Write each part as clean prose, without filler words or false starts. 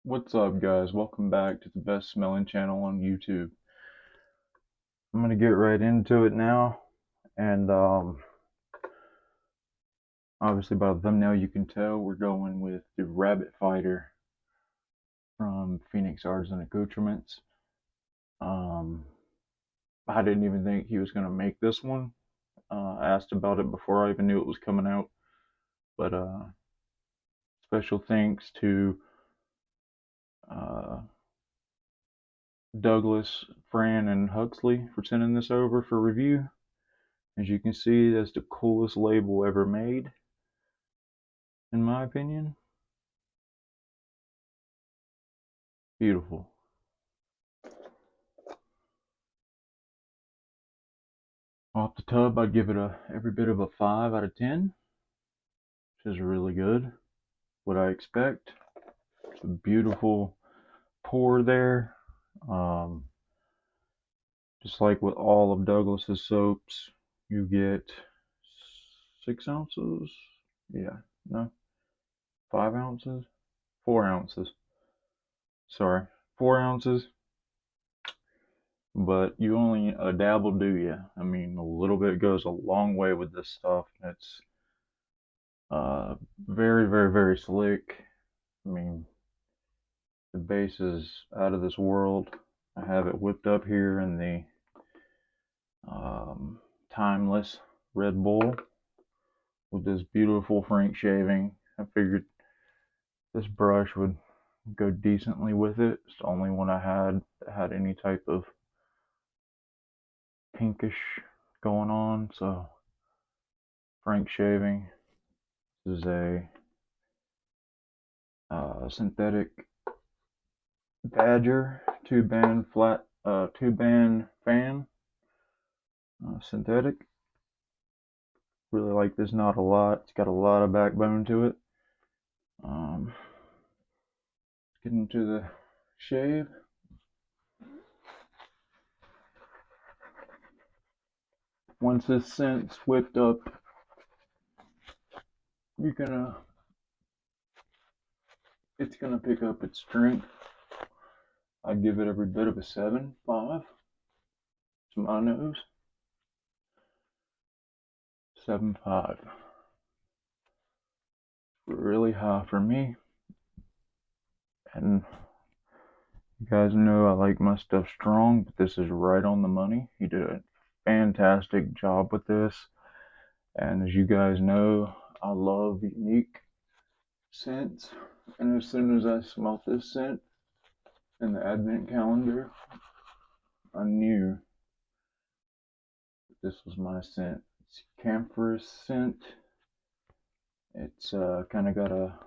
What's up, guys? Welcome back to the best smelling channel on YouTube. I'm gonna get right into it now, and obviously by the thumbnail you can tell we're going with the Rabbit Fighter from Phoenix Artisan Accouterments. I didn't even think he was gonna make this one. I asked about it before I even knew it was coming out, but special thanks to uh, Douglas, Fran, and Huxley for sending this over for review. As you can see, that's the coolest label ever made, in my opinion. Beautiful. Off the tub, I'd give it every bit of a 5 out of 10, which is really good. What I expect. It's a beautiful pour there. Just like with all of Douglas's soaps, you get 6 ounces. Yeah, no, 5 ounces, 4 ounces. Sorry, 4 ounces. But you only a dab will do you. I mean, a little bit goes a long way with this stuff. It's very, very, very slick. I mean, the base is out of this world. I have it whipped up here in the Timeless Red Bull with this beautiful Frank shaving. I figured this brush would go decently with it. It's the only one I had that had any type of pinkish going on. So Frank shaving. This is a synthetic Badger two-band fan, synthetic. Really like this knot a lot. It's got a lot of backbone to it. Let's get into the shave. Once this scent's whipped up, it's gonna pick up its strength. I give it every bit of a 7.5 to my nose. 7.5. Really high for me. And you guys know I like my stuff strong, but this is right on the money. He did a fantastic job with this. And as you guys know, I love unique scents. And as soon as I smelt this scent in the advent calendar, I knew this was my scent. It's camphorous scent. It's kind of got a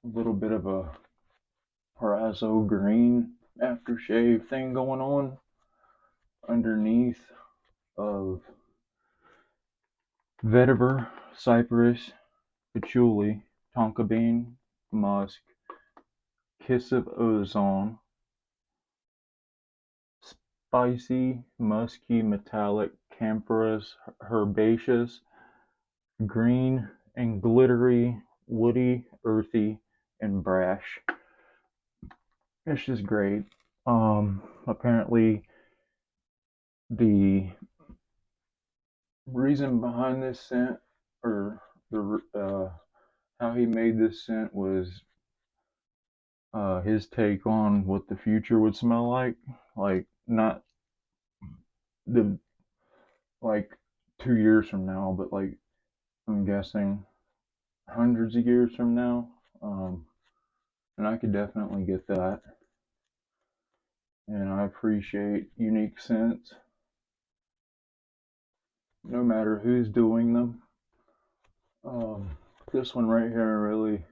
little bit of a Parazo green aftershave thing going on underneath of vetiver, cypress, patchouli, tonka bean, musk, kiss of ozone, spicy, musky, metallic, camphorous, herbaceous, green and glittery, woody, earthy, and brash. It's just great. Apparently the reason behind this scent, or the how he made this scent, was his take on what the future would smell like. Like, not the like 2 years from now, but like, I'm guessing hundreds of years from now. And I could definitely get that. And I appreciate unique scents, no matter who's doing them. This one right here really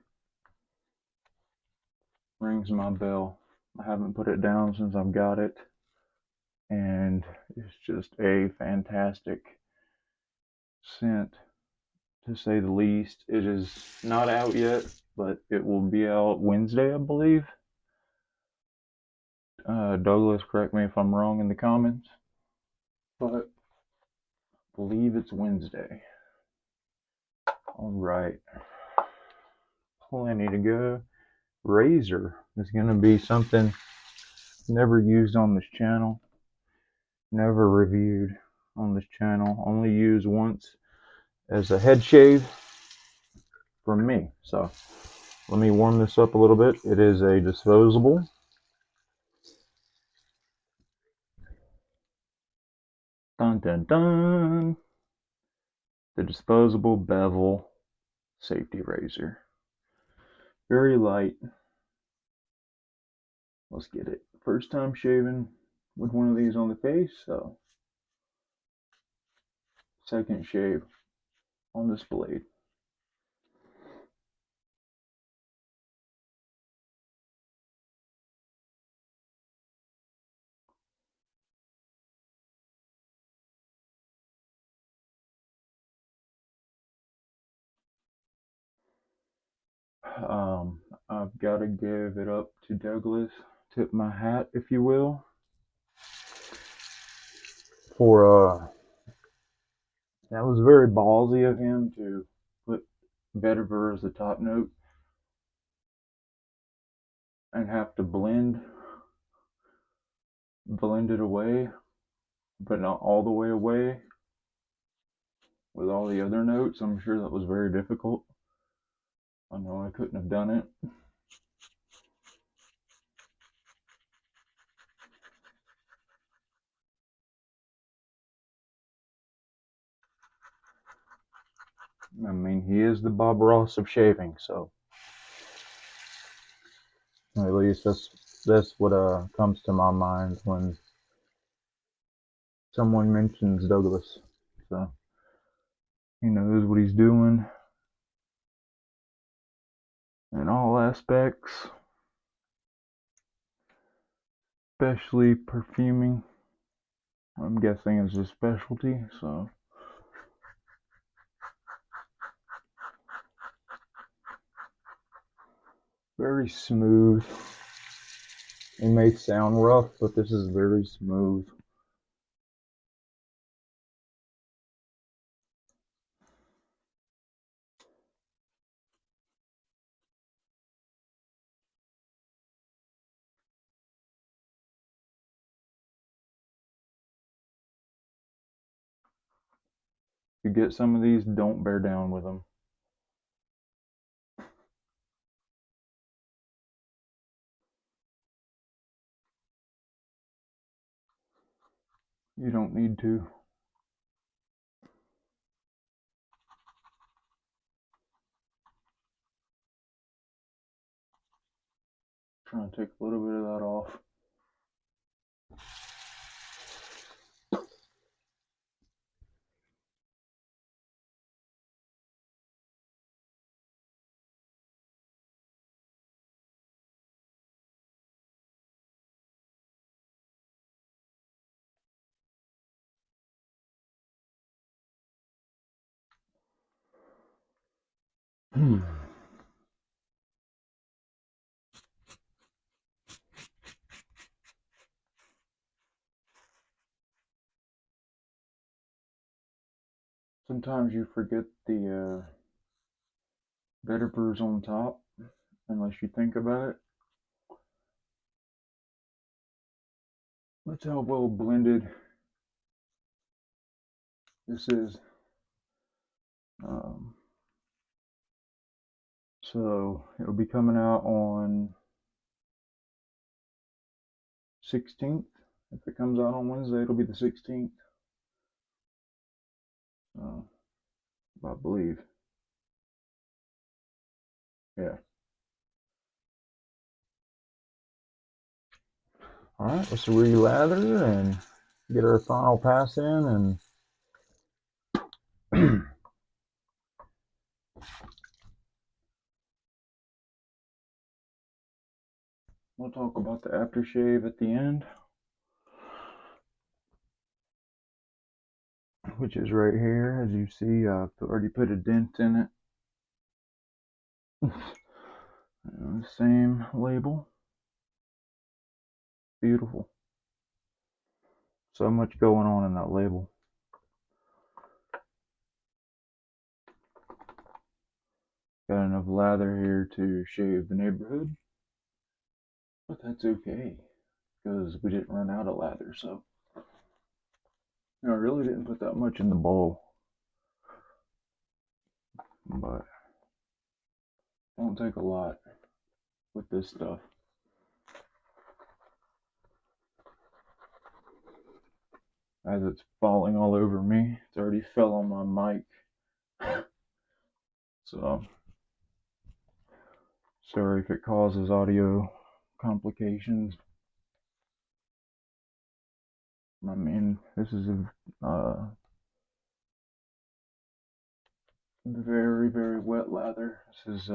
rings my bell. I haven't put it down since I've got it, and it's just a fantastic scent, to say the least. It is not out yet, but it will be out Wednesday, I believe. Douglas, correct me if I'm wrong in the comments, but I believe it's Wednesday. All right, plenty to go. razor is going to be something never used on this channel, never reviewed on this channel, only used once as a head shave from me. So let me warm this up a little bit. It is a disposable. Dun dun dun. The disposable bevel safety razor. Very light. Let's get it. First time shaving with one of these on the face, so second shave on this blade. I've got to give it up to Douglas, tip my hat, if you will, for that was very ballsy of him to put vetiver as the top note and have to blend it away, but not all the way away with all the other notes. I'm sure that was very difficult. I know I couldn't have done it. I mean, he is the Bob Ross of shaving, so at least that's what comes to my mind when someone mentions Douglas. So he knows what he's doing in all aspects, especially perfuming. I'm guessing is his specialty, so very smooth. It may sound rough, but this is very smooth. If you get some of these, don't bear down with them. You don't need to. Trying to take a little bit of that off. Sometimes you forget the vetiver's on top, unless you think about it. That's how well blended this is. So it'll be coming out on 16th. If it comes out on Wednesday, it'll be the 16th. I believe. Yeah. All right, let's relather and get our final pass in, and we'll talk about the aftershave at the end, which is right here. As you see, I've already put a dent in it. Same label. Beautiful. So much going on in that label. Got enough lather here to shave the neighborhood. But that's okay, because we didn't run out of lather, so. I really didn't put that much in the bowl. But don't take a lot with this stuff. As it's falling all over me, it's already fell on my mic. So, sorry if it causes audio complications. I mean, this is a very, very wet lather. This is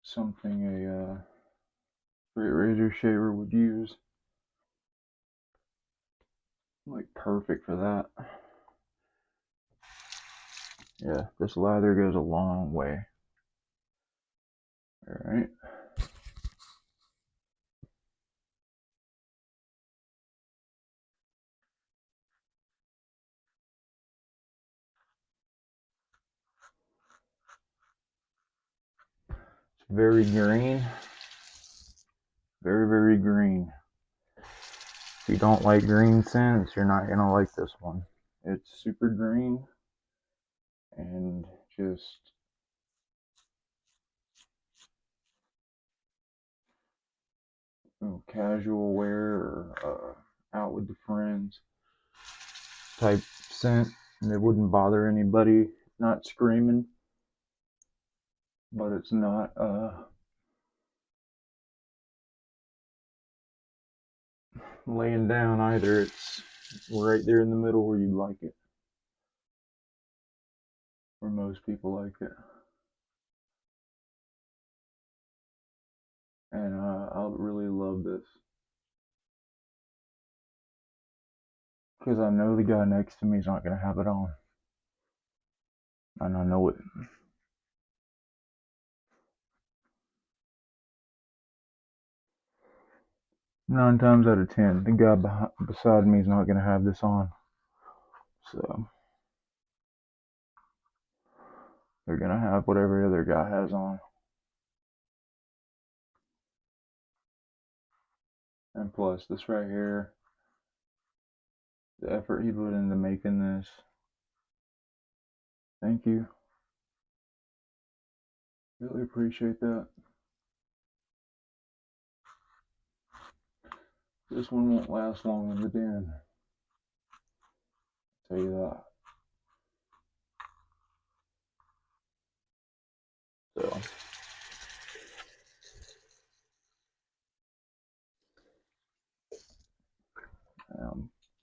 something a straight razor shaver would use. Like, perfect for that. Yeah, this lather goes a long way. Alright. It's very green. Very, very green. If you don't like green scents, you're not gonna like this one. It's super green and just casual wear or out with the friends type scent. And it wouldn't bother anybody. Not screaming, but it's not laying down either. It's right there in the middle where you like it, where most people like it. And I really love this because I know the guy next to me is not going to have it on, and I know it. 9 times out of 10, the guy beside me is not going to have this on. So they're going to have whatever other guy has on. And plus, this right here, the effort he put into making this. Thank you. Really appreciate that. This one won't last long in the den. I'll tell you that. So,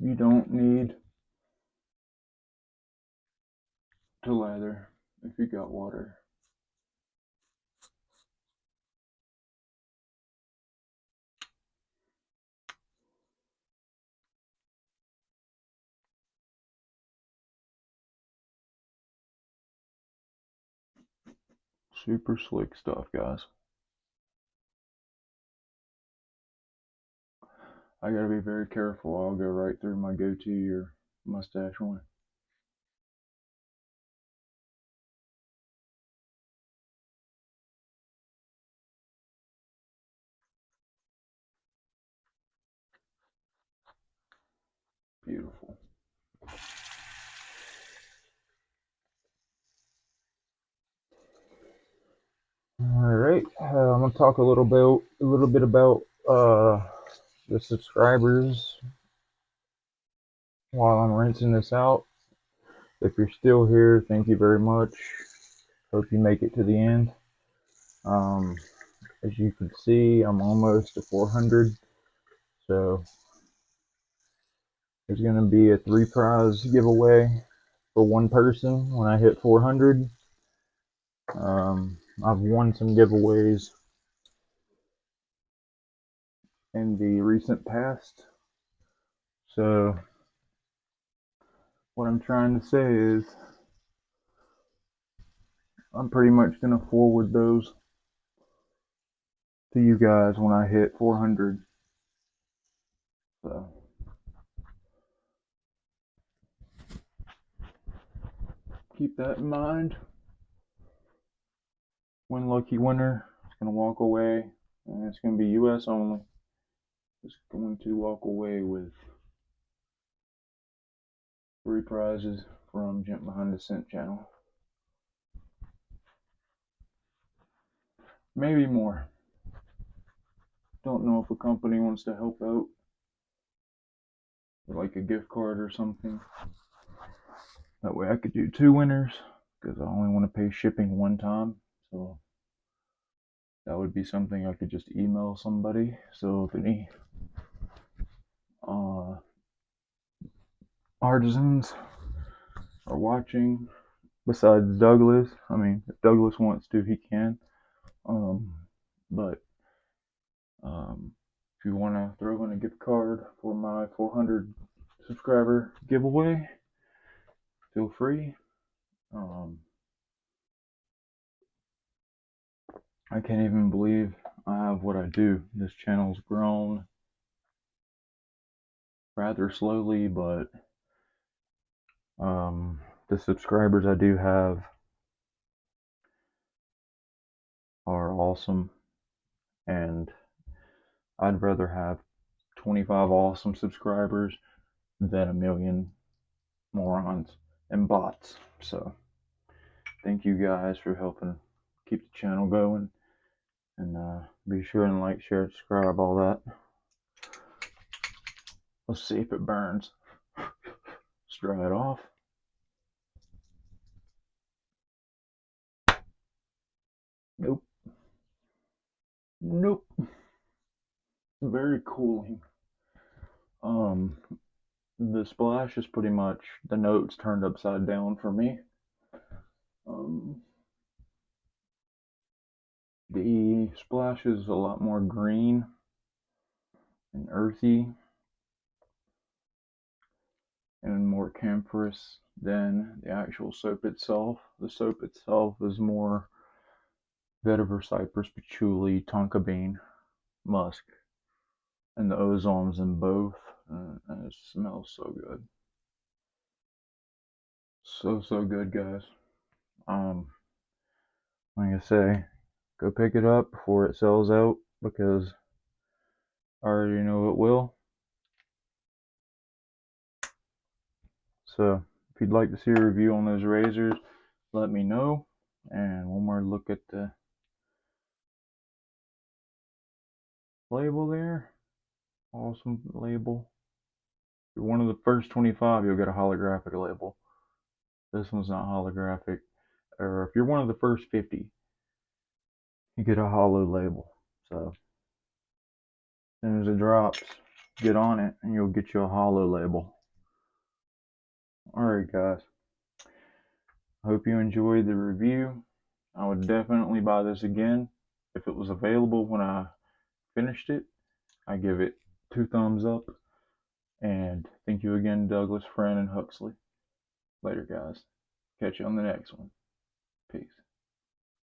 you don't need to lather if you got water. Super slick stuff, guys. I gotta be very careful. I'll go right through my goatee or mustache one. Beautiful. All right, I'm gonna talk a little bit about the subscribers while I'm rinsing this out. If you're still here, thank you very much. Hope you make it to the end. As you can see, I'm almost to 400, so there's gonna be a 3 prize giveaway for one person when I hit 400. I've won some giveaways in the recent past, so what I'm trying to say is I'm pretty much going to forward those to you guys when I hit 400. So keep that in mind. One lucky winner is going to walk away and it's going to be US only. Just going to walk away with 3 prizes from Gentbehindascent channel. Maybe more. Don't know if a company wants to help out, like a gift card or something. That way I could do 2 winners, because I only want to pay shipping 1 time. So that would be something I could just email somebody. So if any artisans are watching, besides Douglas, I mean, if Douglas wants to, he can. But if you want to throw in a gift card for my 400 subscriber giveaway, feel free. I can't even believe I have what I do. This channel's grown rather slowly, but the subscribers I do have are awesome, and I'd rather have 25 awesome subscribers than a million morons and bots. So thank you guys for helping keep the channel going, and be sure and like, share, subscribe, all that. Let's see if it burns. Let's dry it off. Nope. Nope. Very cooling. The splash is pretty much the notes turned upside down for me. The splash is a lot more green and earthy and more camphorous than the actual soap itself. The soap itself is more vetiver, cypress, patchouli, tonka bean, musk, and the ozons in both. And it smells so good. So good, guys. Like I say, go pick it up before it sells out, because I already know it will. So if you'd like to see a review on those razors, let me know. And one more look at the label there. Awesome label. If you're one of the first 25, you'll get a holographic label. This one's not holographic. Or if you're one of the first 50, you get a hollow label. So as soon as it drops, get on it and you'll get you a hollow label. Alright guys, I hope you enjoyed the review. I would definitely buy this again if it was available when I finished it. I give it 2 thumbs up. And thank you again, Douglas, Fran, and Huxley. Later, guys. Catch you on the next one.